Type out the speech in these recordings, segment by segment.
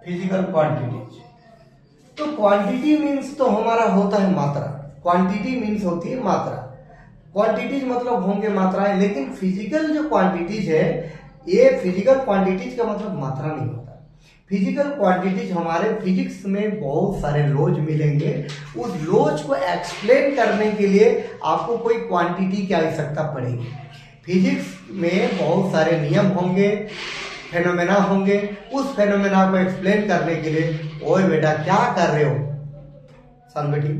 Physical quantities. तो quantity means तो हमारा होता है मात्रा, क्वांटिटी मीन्स होती है मात्रा, क्वांटिटीज मतलब होंगे मात्राएं, लेकिन फिजिकल जो क्वांटिटीज है, ये फिजिकल क्वांटिटीज का मतलब मात्रा नहीं होता। फिजिकल क्वांटिटीज हमारे फिजिक्स में बहुत सारे लॉज मिलेंगे, उस लॉज को एक्सप्लेन करने के लिए आपको कोई क्वांटिटी की आवश्यकता पड़ेगी। फिजिक्स में बहुत सारे नियम होंगे, फेनोमेना होंगे, उस फेनोमेना को एक्सप्लेन करने के लिए, ओए बेटा क्या कर रहे हो सन बेटी,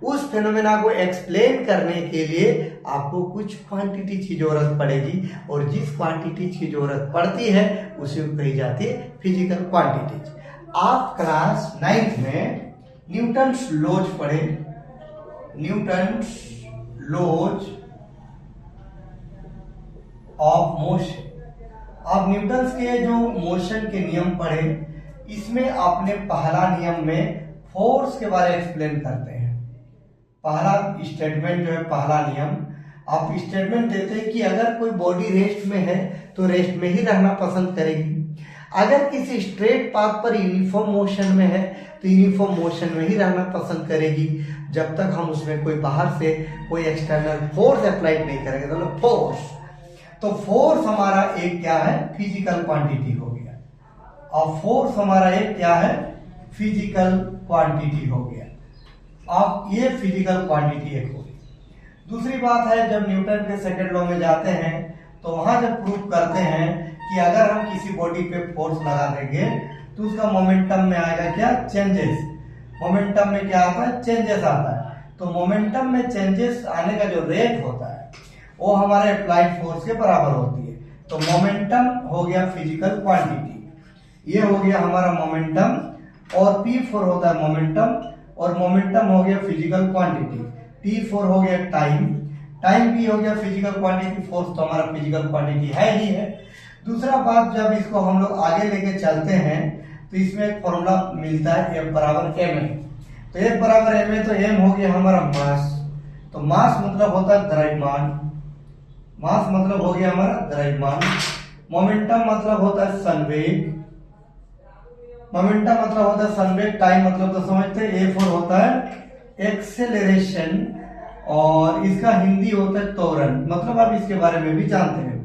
उस फेनोमेना को एक्सप्लेन करने के लिए आपको कुछ क्वांटिटी की जरूरत पड़ेगी, और जिस क्वांटिटी की जरूरत पड़ती है उसी को कही जाती है फिजिकल क्वांटिटीज। आप क्लास 9th में न्यूटन्स लॉज पढ़े, न्यूटन्स लॉज ऑफ मोशन। आप न्यूटन्स के जो मोशन के नियम पढ़े, इसमें आपने पहला नियम में फोर्स के बारे में एक्सप्लेन करते हैं। पहला स्टेटमेंट जो है, पहला नियम, आप स्टेटमेंट देते हैं कि अगर कोई बॉडी रेस्ट में है तो रेस्ट में ही रहना पसंद करेगी, अगर किसी स्ट्रेट पाथ पर यूनिफॉर्म मोशन में है तो यूनिफॉर्म मोशन में ही रहना पसंद करेगी, जब तक हम उसमें कोई बाहर से कोई एक्सटर्नल फोर्स अप्लाई नहीं करेंगे। तो फोर्स, तो फोर्स हमारा एक क्या है, फिजिकल क्वांटिटी हो गया, और फोर्स हमारा एक क्या है, फिजिकल क्वांटिटी हो गया। अब ये फिजिकल क्वांटिटी एक हो गई। दूसरी बात है, जब न्यूटन के सेकंड लॉ में जाते हैं तो वहां जब प्रूव करते हैं कि अगर हम किसी बॉडी पे फोर्स लगा देंगे तो उसका मोमेंटम में आएगा क्या, चेंजेस। मोमेंटम में क्या आता है, चेंजेस आता है। तो मोमेंटम में चेंजेस आने का जो रेट होता है वो हमारे अप्लाइड फोर्स के बराबर होती है। तो मोमेंटम हो गया फिजिकल क्वांटिटी, ये हो गया हमारा मोमेंटम, और P4 होता है मोमेंटम, और मोमेंटम हो गया फिजिकल क्वांटिटी। T4 हो गया टाइम, टाइम भी हो गया फिजिकल क्वांटिटी, फोर्स तो हमारा फिजिकल क्वांटिटी है ही है। दूसरा बात, जब इसको हम लोग आगे लेके चलते हैं तो इसमें एक फॉर्मूला मिलता है F बराबर ma। तो F बराबर ma, तो m हो गया हमारा मास, तो मास मतलब होता है द्रव्यमान, मास मतलब हो गया हमारा द्रव्यमान। मोमेंटम मतलब होता है संवेग, मोमेंटम मतलब होता है संवेग। टाइम मतलब तो समझते हैं, A4 होता है एक्सेलरेशन, और इसका हिंदी होता है त्वरण, मतलब आप इसके बारे में भी जानते हैं।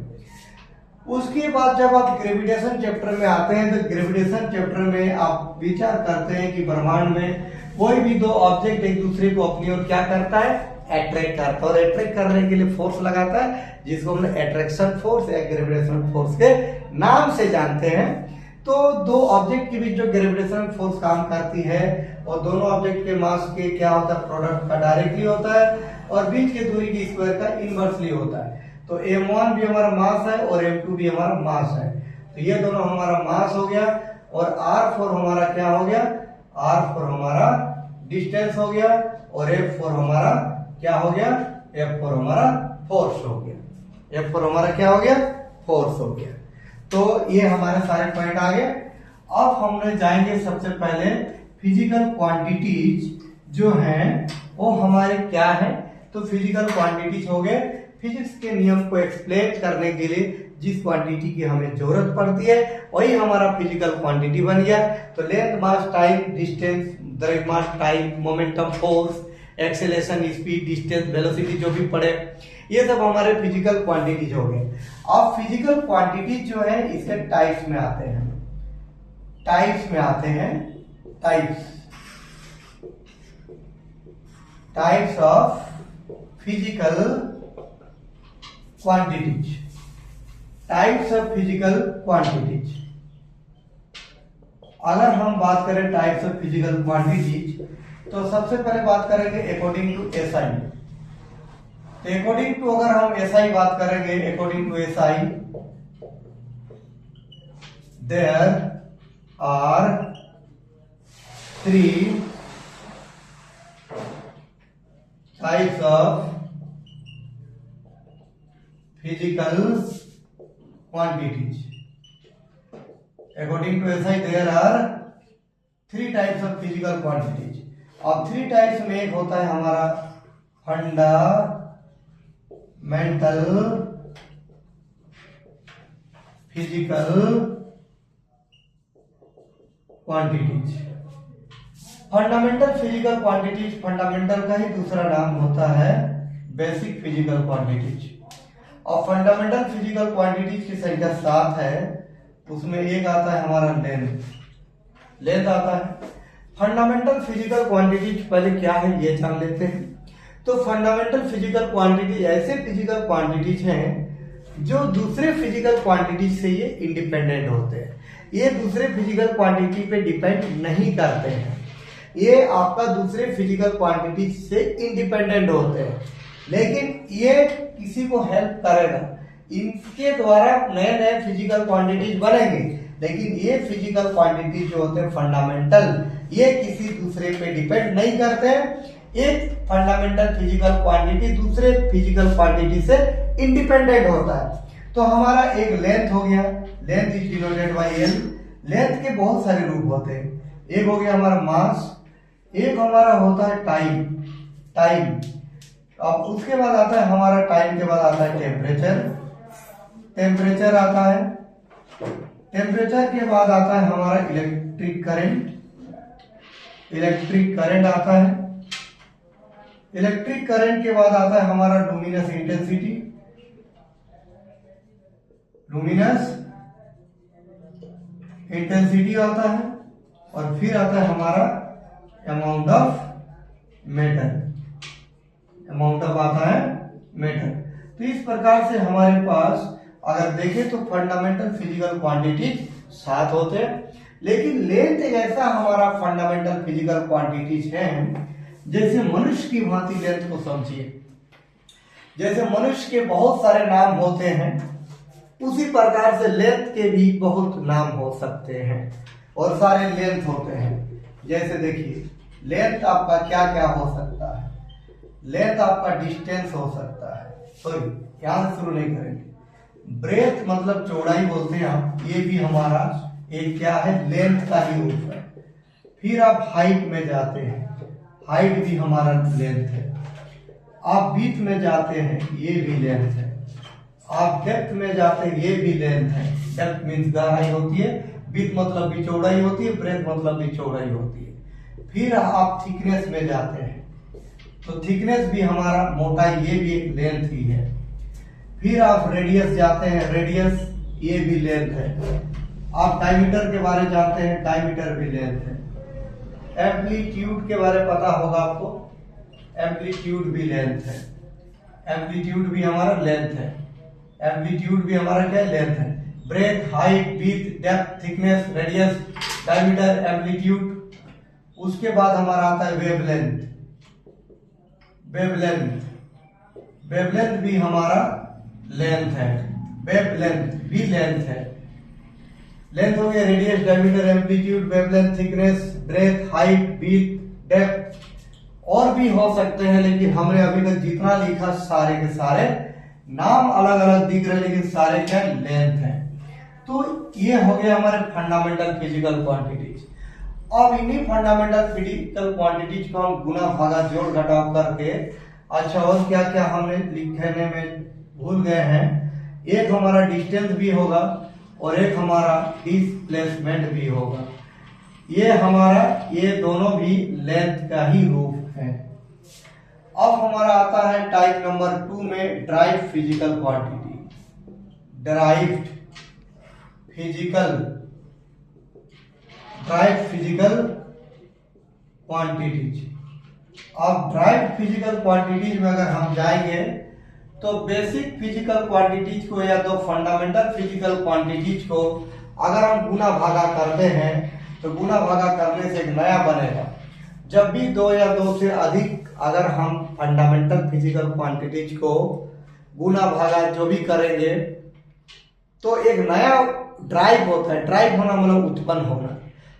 उसके बाद जब आप ग्रेविटेशन चैप्टर में आते हैं तो ग्रेविटेशन चैप्टर में आप विचार करते हैं कि ब्रह्मांड में कोई भी दो ऑब्जेक्ट एक दूसरे को अपनी ओर क्या करता है, अट्रैक्ट करता है, और अट्रैक्ट करने के लिए फोर्स लगाता है, जिसको हम अट्रैक्शन फोर्स या ग्रेविटेशन फोर्स के नाम से जानते हैं। तो दो ऑब्जेक्ट के बीच जो ग्रेविटेशन फोर्स काम करती है, और दोनों ऑब्जेक्ट के मास के क्या होता है, प्रोडक्ट का डायरेक्टली होता है, और बीच की दूरी की स्क्वायर का इनवर्सली होता है। तो m1 भी हमारा मास है और m2 भी हमारा मास है, तो ये दोनों हमारा मास हो गया, और r4 हमारा क्या हो गया, r4 हमारा डिस्टेंस हो गया, और f4 हमारा क्या हो गया, f4 हमारा फोर्स हो गया, f4 हमारा क्या हो गया, फोर्स हो गया। तो ये हमारे सारे पॉइंट आ गए। अब हम लोग जाएंगे सबसे पहले फिजिकल क्वांटिटीज जो हैं वो हमारे क्या है। तो फिजिकल क्वांटिटीज हो गए, फिजिक्स के नियम को एक्सप्लेन करने के लिए जिस क्वांटिटी की हमें जरूरत पड़ती है वही हमारा फिजिकल क्वांटिटी बन गया। तो लेंथ, मास, टाइम, डिस्टेंस, द्रव्यमान, time, momentum, force, acceleration, speed, distance, velocity जो भी पड़े, ये सब हमारे फिजिकल क्वांटिटीज हो गए। अब फिजिकल क्वांटिटीज जो है इसके टाइप्स में आते हैं, टाइप्स में आते हैं, types of physical quantities, types of physical quantities. अगर हम बात करें टाइप्स ऑफ फिजिकल क्वांटिटीज, तो सबसे पहले बात करेंगे अकॉर्डिंग टू एसआई। तो अकॉर्डिंग टू अगर हम एसआई बात करेंगे, according to SI there are 3 types of physical quantities. According to SI there are 3 types of physical quantities। अब 3 टाइप्स में एक होता है हमारा fundamental physical quantities. Fundamental physical quantities, fundamental का ही दूसरा नाम होता है बेसिक फिजिकल क्वांटिटीज। और फंडामेंटल फिजिकल क्वांटिटीज की संख्या 7 है। उसमें एक आता है हमारा लेंथ आता है। फंडामेंटल फिजिकल क्वांटिटीज पहले क्या है ये जान लेते हैं। तो फंडामेंटल फिजिकल क्वांटिटी ऐसे फिजिकल क्वांटिटीज हैं जो दूसरे फिजिकल क्वांटिटीज से ये इंडिपेंडेंट होते हैं। ये दूसरे फिजिकल क्वांटिटी पे डिपेंड नहीं करते हैं, ये आपका दूसरे फिजिकल क्वांटिटीज से इंडिपेंडेंट होते हैं, लेकिन ये किसी को हेल्प करेगा। इनके द्वारा नए नए फिजिकल क्वांटिटीज बनेंगे, लेकिन ये फिजिकल क्वांटिटीज जो होते हैं फंडामेंटल, ये किसी दूसरे पे डिपेंड नहीं करते हैं। एक फंडामेंटल फिजिकल क्वांटिटी दूसरे फिजिकल क्वांटिटी से इंडिपेंडेंट होता है। तो हमारा एक लेंथ हो गया, length is denoted by L. Length के बहुत सारे रूप होते हैं। एक हो गया हमारा मास, एक हमारा होता है टाइम। अब उसके बाद आता है हमारा टाइम के बाद आता है टेम्परेचर आता है। टेम्परेचर के बाद आता है हमारा इलेक्ट्रिक करंट आता है। इलेक्ट्रिक करंट के बाद आता है हमारा लुमिनस इंटेंसिटी आता है। और फिर आता है हमारा अमाउंट ऑफ आता है मैटर। तो इस प्रकार से हमारे पास अगर देखें तो फंडामेंटल फिजिकल क्वांटिटीज 7 होते हैं, लेकिन लेंथ एक ऐसा हमारा फंडामेंटल फिजिकल क्वांटिटीज है, जैसे मनुष्य की भांति लेंथ को समझिए। जैसे मनुष्य के बहुत सारे नाम होते हैं, उसी प्रकार से लेंथ के भी बहुत नाम हो सकते हैं और सारे लेंथ होते हैं। जैसे देखिए लेंथ आपका क्या क्या हो सकता है। लेंथ आपका डिस्टेंस हो सकता है, सॉरी यहां से शुरू नहीं करेंगे। ब्रेथ मतलब चौड़ाई बोलते हैं आप, ये भी हमारा एक क्या है, लेंथ का ही रूप है। फिर आप हाइट में जाते हैं, हाइट भी हमारा लेंथ है। आप विड्थ में जाते हैं, ये भी लेंथ है। आप डेप्थ में जाते हैं, ये भी लेंथ है। डेप्थ मीन्स गहराई होती है, विड्थ मतलब भी चौड़ाई होती है, ब्रेथ मतलब भी चौड़ाई होती है। फिर आप थिकनेस में जाते हैं, तो थिकनेस भी हमारा मोटाई, ये भी एक लेंथ ही है। फिर आप रेडियस जाते हैं, रेडियस ये भी लेंथ है। आप डायमीटर के बारे में जानते हैं, डायमीटर भी लेंथ है। एम्पलीट्यूड के बारे में पता होगा आपको, एम्पलीट्यूड भी लेंथ है। एम्पलीट्यूड भी हमारा लेंथ है। एम्पलीट्यूड भी हमारा क्या लेंथ है। Breadth, height, width, depth, thickness, radius, diameter, amplitude. उसके बाद हमारा आता है वेवलेंथ। वेवलेंथ भी हमारा लेंथ है। वेवलेंथ भी लेंथ है। लेंथ हो गया radius, diameter, amplitude, wavelength, thickness, breadth, height, width, depth. और भी हो सकते हैं, लेकिन हमने अभी तक जितना लिखा सारे के सारे नाम अलग अलग दिख रहे हैं, लेकिन सारे क्या लेंथ है। तो ये हो गया हमारे फंडामेंटल फिजिकल क्वांटिटीज। अब इन्हीं फंडामेंटल फिजिकल क्वांटिटीज को हम गुना भागा जोड़ घटाव करके, अच्छा और क्या क्या हमने लिखने में भूल गए हैं। एक हमारा डिस्टेंस भी होगा और एक हमारा डिस्प्लेसमेंट भी होगा। ये हमारा, ये दोनों भी लेंथ का ही रूप है। अब हमारा आता है टाइप नंबर 2 में drive physical quantity. Derived physical quantities. अब ड्राइव्ड फिजिकल क्वांटिटीज में अगर हम जाएंगे तो बेसिक फिजिकल क्वांटिटीज को या तो फंडामेंटल फिजिकल क्वांटिटीज को अगर हम गुना भागा करते हैं तो गुना भागा करने से एक नया बनेगा। जब भी 2 या 2 से अधिक अगर हम फंडामेंटल फिजिकल क्वांटिटीज को गुना भागा जो भी करेंगे तो एक नया ड्राइव होता है। ड्राइव होना मतलब उत्पन्न होना।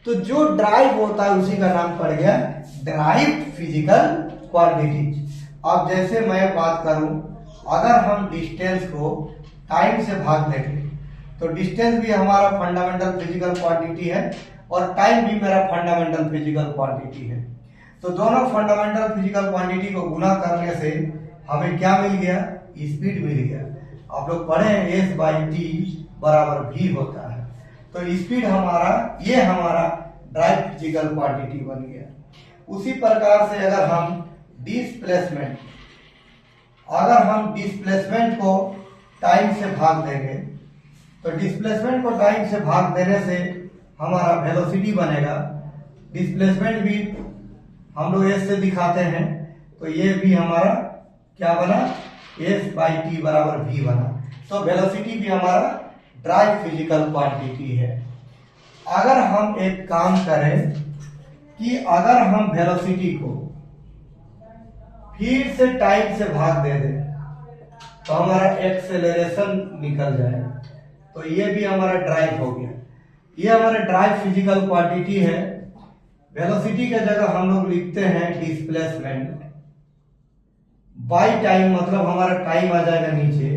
तो जो ड्राइव होता है उसी का नाम पड़ गया ड्राइव्ड फिजिकल क्वांटिटीज। अब जैसे मैं बात करूं, अगर हम डिस्टेंस को टाइम से भाग देंगे तो डिस्टेंस भी हमारा फंडामेंटल फिजिकल क्वांटिटी है और टाइम भी मेरा फंडामेंटल फिजिकल क्वांटिटी है। तो दोनों फंडामेंटल फिजिकल क्वांटिटी को गुना करने से हमें क्या मिल गया, स्पीड मिल गया। आप लोग पढ़े हैं S/T = V होता है। तो स्पीड हमारा, ये हमारा ड्राइव फिजिकल क्वांटिटी बन गया। उसी प्रकार से अगर हम डिस्प्लेसमेंट को टाइम से भाग देंगे तो डिस्प्लेसमेंट को टाइम से भाग देने से हमारा वेलोसिटी बनेगा। डिस्प्लेसमेंट भी हम लोग एस से दिखाते हैं, तो ये भी हमारा क्या बना, एस बाई टी बराबर वी बना। तो वेलोसिटी भी हमारा ड्राइव फिजिकल क्वांटिटी है। अगर हम एक काम करें कि अगर हम वेलोसिटी को फिर से टाइम से भाग दे दें तो हमारा एक्सेलरेशन निकल जाए, तो ये भी हमारा ड्राइव हो गया। ये हमारा ड्राइव फिजिकल क्वांटिटी है। वेलोसिटी के जगह हम लोग लिखते हैं डिस्प्लेसमेंट बाई टाइम, मतलब हमारा टाइम आ जाएगा नीचे,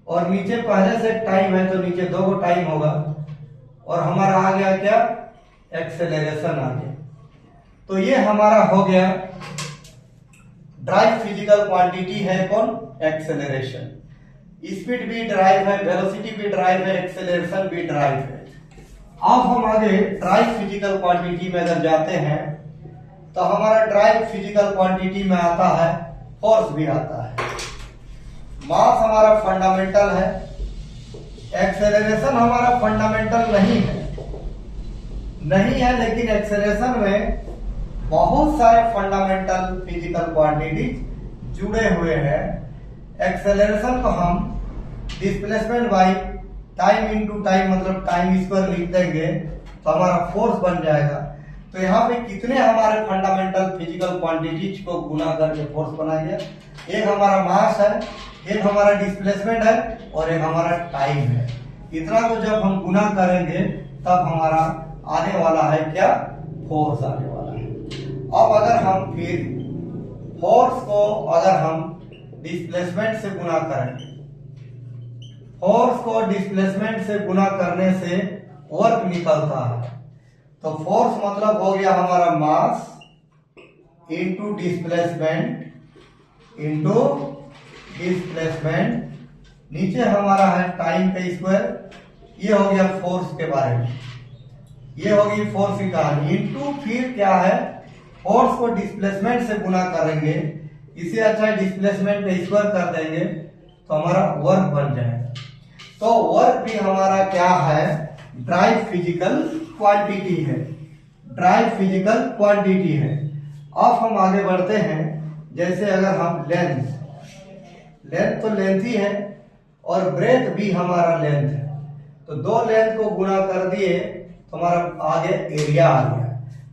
और नीचे पहले से टाइम है तो नीचे 2 टाइम होगा, और हमारा आ गया क्या, एक्सेलरेशन आ गया। तो ये हमारा हो गया ड्राइव फिजिकल क्वांटिटी है कौन, एक्सेलरेशन। स्पीड भी ड्राइव है, वेलोसिटी भी ड्राइव है, एक्सेलरेशन भी ड्राइव है। अब हम आगे ड्राइव फिजिकल क्वांटिटी में अगर जाते हैं तो हमारा ड्राइव फिजिकल क्वांटिटी में आता है फोर्स भी आता है। मास हमारा फंडामेंटल है, एक्सेलरेशन हमारा फंडामेंटल नहीं है, लेकिन एक्सेलरेशन में बहुत सारे फंडामेंटल फिजिकल क्वांटिटी जुड़े हुए हैं। एक्सेलरेशन को हम displacement by time into time, मतलब टाइम स्क्वायर लिख देंगे तो हमारा फोर्स बन जाएगा। तो यहाँ पे कितने हमारे फंडामेंटल फिजिकल क्वांटिटीज को गुना करके फोर्स बना गया। एक हमारा मास है, एक हमारा डिस्प्लेसमेंट है, और एक हमारा टाइम है। इतना को जब हम गुना करेंगे तब हमारा आने वाला है क्या, फोर्स आने वाला है। अब अगर हम फिर फोर्स को अगर हम डिस्प्लेसमेंट से गुना करेंगे, फोर्स को डिस्प्लेसमेंट से गुना करने से वर्क निकलता है। तो फोर्स मतलब हो गया हमारा मास इंटू डिस्प्लेसमेंट, नीचे हमारा है टाइम का स्क्वायर। ये हो गया फोर्स के बारे में, ये होगी फोर्स की कहानी। इंटू फिर क्या है, फोर्स को डिस्प्लेसमेंट से गुना करेंगे, इसे अच्छा डिस्प्लेसमेंट का स्क्वायर कर देंगे तो हमारा वर्क बन जाएगा। तो वर्क भी हमारा क्या है, ड्राइव फिजिकल क्वांटिटी है, ड्राइव फिजिकल क्वांटिटी है। अब हम आगे बढ़ते हैं। जैसे अगर हम लेंथ तो लेंथ ही है, और ब्रेथ भी हमारा लेंथ है, तो 2 लेंथ को गुणा कर दिए तो हमारा आगे एरिया आ गया।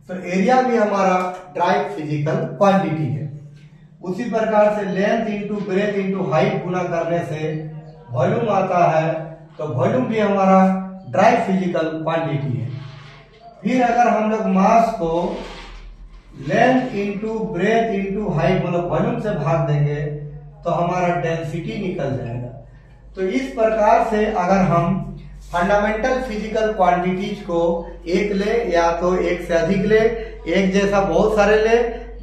तो एरिया भी हमारा ड्राइव फिजिकल क्वांटिटी है। उसी प्रकार से length into breadth into height गुना करने से वॉल्यूम आता है, तो वॉल्यूम भी हमारा ड्राइव फिजिकल क्वांटिटी है। फिर अगर हम लोग मास को length into breadth into height मतलब वॉल्यूम से भाग देंगे तो हमारा डेंसिटी निकल जाएगा। तो इस प्रकार से अगर हम फंडामेंटल फिजिकल क्वांटिटीज को एक ले या तो एक से अधिक ले, एक जैसा बहुत सारे ले,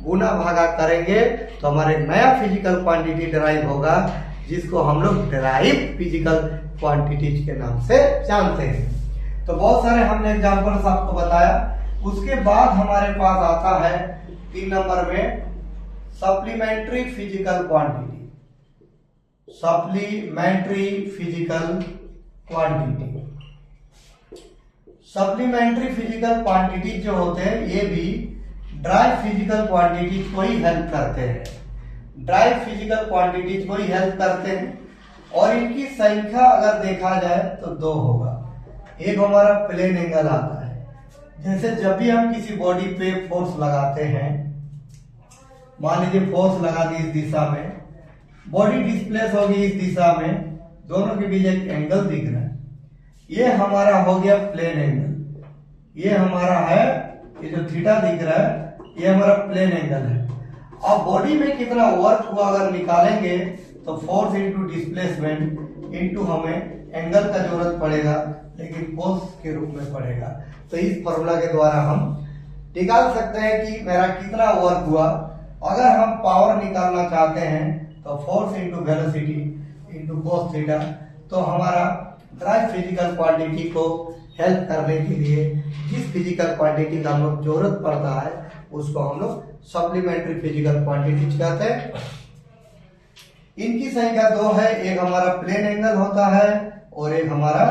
गुना भागा करेंगे तो हमारे नया फिजिकल क्वांटिटी ड्राइव होगा, जिसको हम लोग ड्राइव फिजिकल क्वांटिटीज के नाम से जानते हैं। तो बहुत सारे हमने एग्जांपल्स आपको बताया। उसके बाद हमारे पास आता है 3 नंबर में supplementary physical quantity. Supplementary physical quantity, supplementary physical quantity जो होते हैं ये भी ड्राइव फिजिकल क्वांटिटीज को ही हेल्प करते हैं, ड्राइव फिजिकल क्वांटिटीज को ही हेल्प करते हैं। और इनकी संख्या अगर देखा जाए तो 2 होगा। एक हमारा प्लेन एंगल आता है, जैसे जब भी हम किसी बॉडी पे फोर्स लगाते हैं, मान लीजिए फोर्स लगा दी इस दिशा में, बॉडी डिस्प्लेस होगी इस दिशा में, दोनों के बीच एक एंगल दिख रहा है, ये हमारा हो गया प्लेन एंगल। ये हमारा है, ये जो थीटा दिख रहा है ये हमारा प्लेन एंगल है। अब बॉडी में कितना वर्क हुआ अगर निकालेंगे तो फोर्स इंटू डिस्प्लेसमेंट इंटू हमें एंगल का जरूरत पड़ेगा, लेकिन फोर्स के रूप में पड़ेगा। तो इस फॉर्मूला के द्वारा हम निकाल सकते हैं कि मेरा कितना वर्क हुआ। अगर हम पावर निकालना चाहते हैं तो force into velocity into cos theta, तो हमारा ड्राइव फिजिकल क्वांटिटी को हेल्प करने के लिए जिस फिजिकल क्वांटिटी का हम लोग जरूरत पड़ता है उसको हम लोग सप्लीमेंट्री फिजिकल क्वांटिटीज कहते हैं। इनकी संख्या दो है, एक हमारा प्लेन एंगल होता है और एक हमारा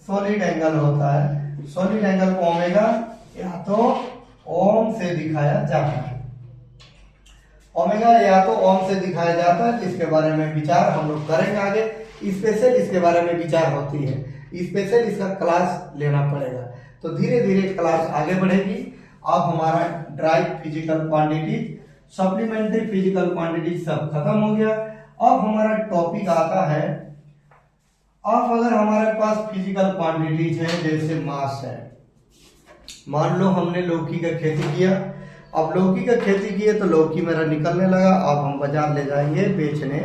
सॉलिड एंगल होता है। सॉलिड एंगल को ओमेगा या तो ओम से दिखाया जाता है, ओमेगा या तो ओम से दिखाया जाता है, जिसके बारे में विचार हम लोग करेंगे आगे। स्पेशल इसके बारे में विचार होती है, स्पेशल इसका क्लास लेना पड़ेगा, तो धीरे धीरे क्लास आगे बढ़ेगी। अब हमारा drive physical quantity, supplementary physical quantity सब खत्म हो गया। अब हमारा टॉपिक आता है, अब अगर हमारे पास फिजिकल क्वांटिटीज है जैसे मास है, मान लो हमने लौकी का खेती किया, अब लौकी का खेती किए तो लौकी मेरा निकलने लगा, अब हम बाजार ले जाएंगे बेचने।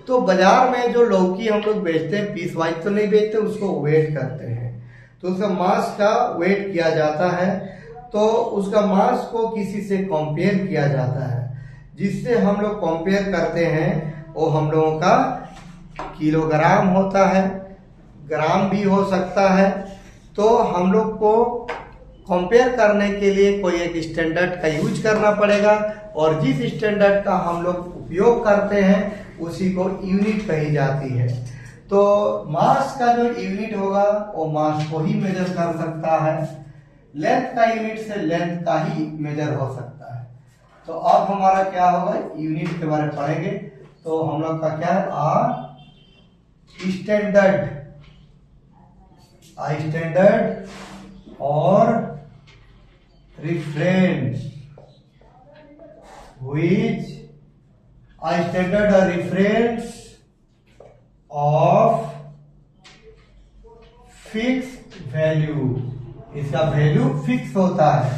तो बाजार में जो लौकी हम लोग बेचते हैं पीस वाइज तो नहीं बेचते, उसको वेट करते हैं, तो उसका मास का वेट किया जाता है, तो उसका मास को किसी से कंपेयर किया जाता है, जिससे हम लोग कंपेयर करते हैं वो हम लोगों का किलोग्राम होता है, ग्राम भी हो सकता है। तो हम लोग को कंपेयर करने के लिए कोई एक स्टैंडर्ड का यूज करना पड़ेगा, और जिस स्टैंडर्ड का हम लोग उपयोग करते हैं उसी को यूनिट कही जाती है। तो मास का जो यूनिट होगा वो मास को ही मेजर कर सकता है, लेंथ का यूनिट से लेंथ का ही मेजर हो सकता है। तो अब हमारा क्या होगा, यूनिट के बारे में पढ़ेंगे। तो हम लोग का क्या है, स्टैंडर्ड और reference, which a standard or reference of fixed value, इसका वैल्यू फिक्स होता है।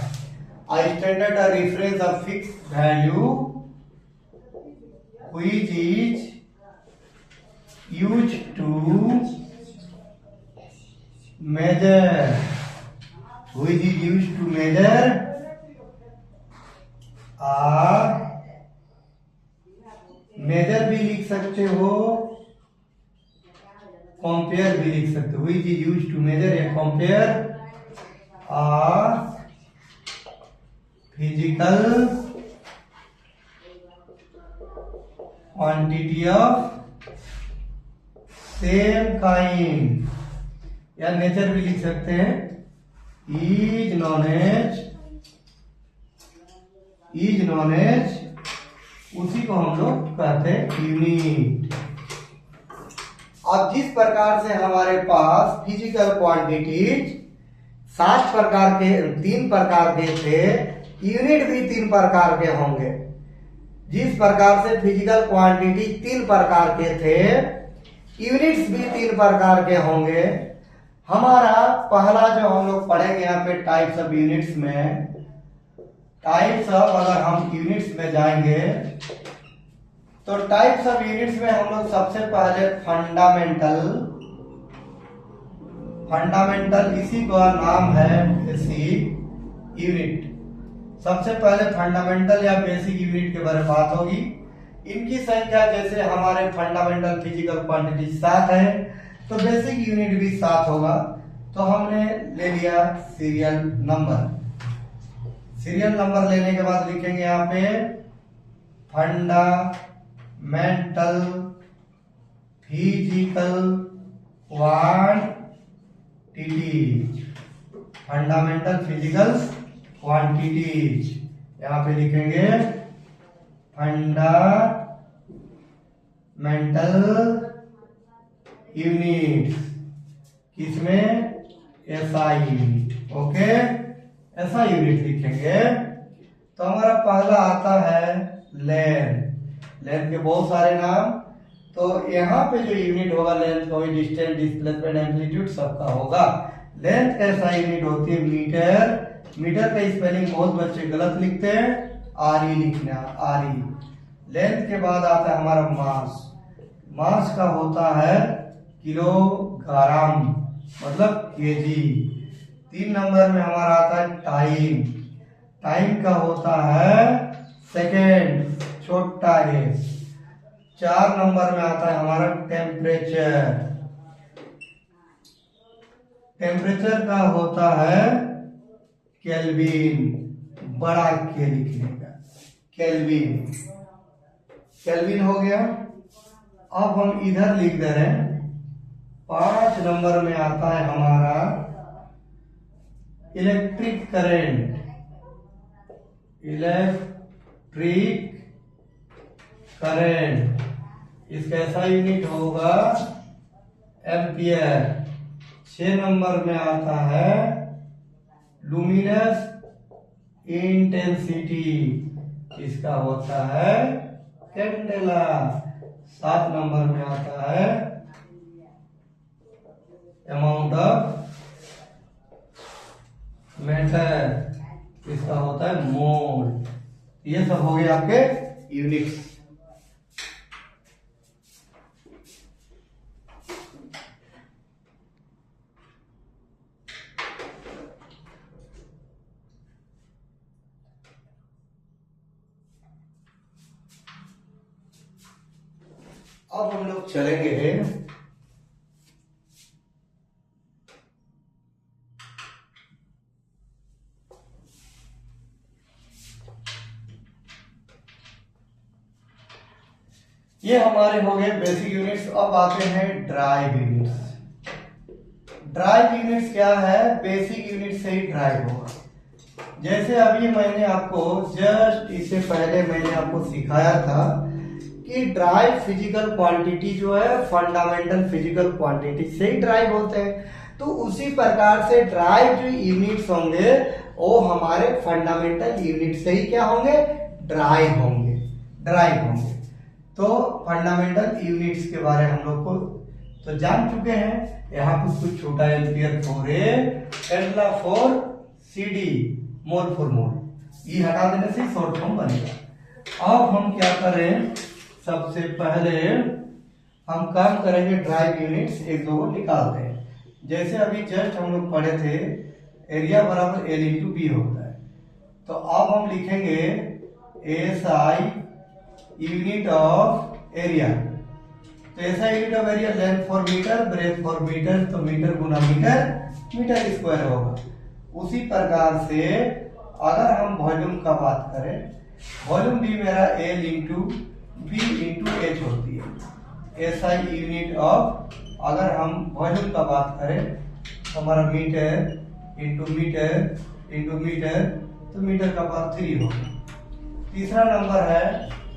a standard or reference of fixed value which is used to measure, which is used to measure measure भी लिख सकते हो, कंपेयर भी लिख सकते हो, which is used to measure या compare physical quantity of same kind, या नेचर भी लिख सकते हैं, is known as उसी को हम लोग कहते हैं यूनिट। अब जिस प्रकार से हमारे पास फिजिकल क्वांटिटीज 7 प्रकार के, 3 प्रकार के थे, यूनिट भी 3 प्रकार के होंगे। जिस प्रकार से फिजिकल क्वांटिटी 3 प्रकार के थे, यूनिट्स भी 3 प्रकार के होंगे। हमारा पहला जो हम लोग पढ़ेंगे यहाँ पे टाइप्स ऑफ यूनिट्स में, टाइप्स ऑफ, अगर हम यूनिट्स में जाएंगे तो टाइप्स ऑफ यूनिट्स में हम लोग सबसे पहले फंडामेंटल, इसी का नाम है बेसिक यूनिट। सबसे पहले फंडामेंटल या बेसिक यूनिट के बारे में बात होगी। इनकी संख्या जैसे हमारे फंडामेंटल फिजिकल क्वांटिटी 7 है, तो बेसिक यूनिट भी 7 होगा। तो हमने ले लिया सीरियल नंबर। सीरियल नंबर लेने के बाद लिखेंगे यहाँ पे fundamental physical quantity, fundamental physical quantities, यहाँ पे लिखेंगे फंडामेंटल यूनिट, किसमें, SI unit. Okay, SI unit लिखेंगे। तो हमारा पहला आता है लेंथ। लेंथ के बहुत सारे नाम, तो यहाँ पे जो यूनिट होगा लेंथ का, डिस्टेंस, डिस्प्लेसमेंट, एम्पलीट्यूड सबका होगा। लेंथ कैसा यूनिट होती है, मीटर। मीटर का स्पेलिंग बहुत बच्चे गलत लिखते हैं, आर ई लिखना, आर ई। लेंथ के बाद आता है हमारा मास। मास का होता है किलोग्राम, मतलब केजी। 3 नंबर में हमारा आता है टाइम। टाइम का होता है सेकेंड, छोटा एस। 4 नंबर में आता है हमारा टेम्परेचर। टेम्परेचर का होता है केल्विन, बड़ा के लिखने का, केल्विन। केल्विन हो गया। अब हम इधर लिख दे रहे हैं 5 नंबर में आता है हमारा इलेक्ट्रिक करंट। इलेक्ट्रिक करंट, इसका ऐसा यूनिट होगा एम्पियर। 6 नंबर में आता है लुमिनस इंटेंसिटी, इसका होता है कैंडेला। 7 नंबर में आता है अमाउंट ऑफ मैटर, इसका होता है मोल। ये सब हो गए आपके यूनिट्स। अब हम लोग चलेंगे ये हमारे हो गए बेसिक यूनिट्स। अब आते हैं ड्राइव यूनिट्स। ड्राइव यूनिट्स क्या है? बेसिक यूनिट से ही ड्राइव होगा। जैसे अभी मैंने आपको जस्ट इससे पहले मैंने आपको सिखाया था कि ड्राइव फिजिकल क्वांटिटी जो है फंडामेंटल फिजिकल क्वांटिटी से ही ड्राइव होते हैं। तो उसी प्रकार से ड्राइव जो यूनिट्स होंगे वो हमारे फंडामेंटल यूनिट से ही क्या होंगे? ड्राइव होंगे, ड्राइव होंगे। तो फंडामेंटल यूनिट्स के बारे हम लोग को तो जान चुके हैं। यहाँ पर कुछ छोटा ampere for A, candela for CD, mole for mole, ये हटा देने से शॉर्ट फॉर्म बनेगा। अब हम क्या करें? सबसे पहले हम काम करेंगे ड्राइव यूनिट्स एक दो को निकालते हैं। जैसे अभी जस्ट हम लोग पढ़े थे एरिया बराबर एल इंटू बी होता है। तो अब हम लिखेंगे S I unit of area. तो ऐसा unit of area length for metre, breadth for metre, तो मीटर गुना मीटर, मीटर स्क्वायर होगा। उसी प्रकार से अगर हम वॉल्यूम का बात करें, वॉल्यूम भी मेरा L into B into H होती है। एस आई यूनिट ऑफ, अगर हम वॉल्यूम का बात करें तो हमारा metre into metre into metre, तो मीटर का पावर 3 होगा। तीसरा नंबर है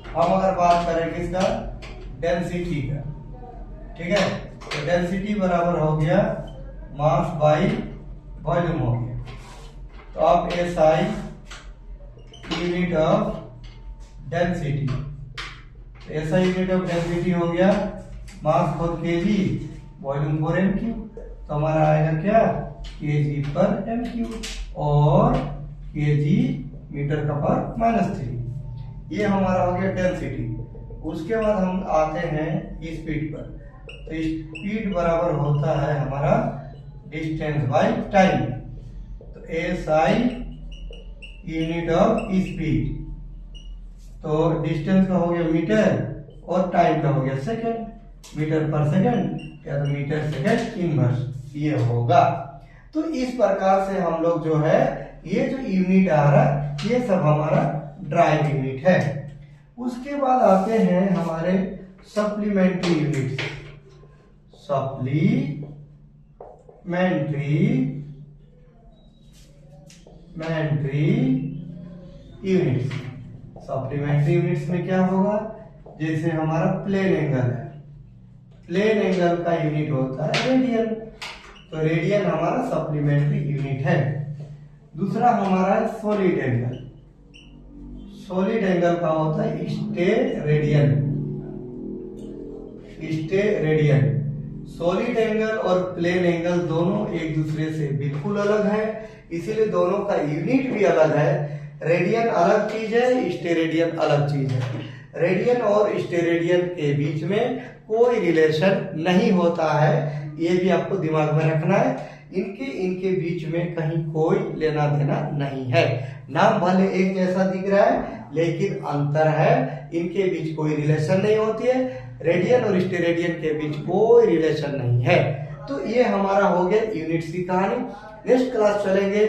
हम अगर बात करें किसका? डेंसिटी का, ठीक है। तो डेंसिटी बराबर हो गया मास बाई वॉल्यूम हो गया। तो अब S I unit of density, S I unit of density हो गया mass for kg, volume for m cube. तो हमारा आएगा क्या? केजी पर एम क्यू, और केजी मीटर का पावर -3। ये हमारा हो गया डेंसिटी। उसके बाद हम आते हैं स्पीड पर। तो स्पीड बराबर होता है हमारा डिस्टेंस बाय टाइम। तो S I unit of speed, तो डिस्टेंस का हो गया मीटर और टाइम का हो गया सेकंड, मीटर पर सेकंड या तो मीटर सेकंड इनवर्स, ये होगा। तो इस प्रकार से हम लोग जो है ये जो यूनिट आ रहा है ये सब हमारा ड्राइव यूनिट है। उसके बाद आते हैं हमारे supplementary units. Supplementary units. Supplementary units में क्या होगा? जैसे हमारा प्लेन एंगल है, प्लेन एंगल का यूनिट होता है रेडियन। तो रेडियन हमारा सप्लीमेंट्री यूनिट है। दूसरा हमारा सॉलिड एंगल। सॉलिड एंगल का होता है स्टेरेडियन। स्टेरेडियन। सॉलिड एंगल और प्लेन एंगल दोनों एक दूसरे से बिल्कुल अलग है, इसीलिए दोनों का यूनिट भी अलग है। रेडियन अलग चीज है, स्टेरेडियन अलग चीज है। रेडियन और स्टेरेडियन के बीच में कोई रिलेशन नहीं होता है, ये भी आपको दिमाग में रखना है। इनके बीच में कहीं कोई लेना देना नहीं है। नाम भले एक जैसा दिख रहा है लेकिन अंतर है, इनके बीच कोई रिलेशन नहीं होती है। रेडियन और स्टेरेडियन के बीच कोई रिलेशन नहीं है। तो ये हमारा हो गया यूनिट्स की कहानी। नेक्स्ट क्लास चलेंगे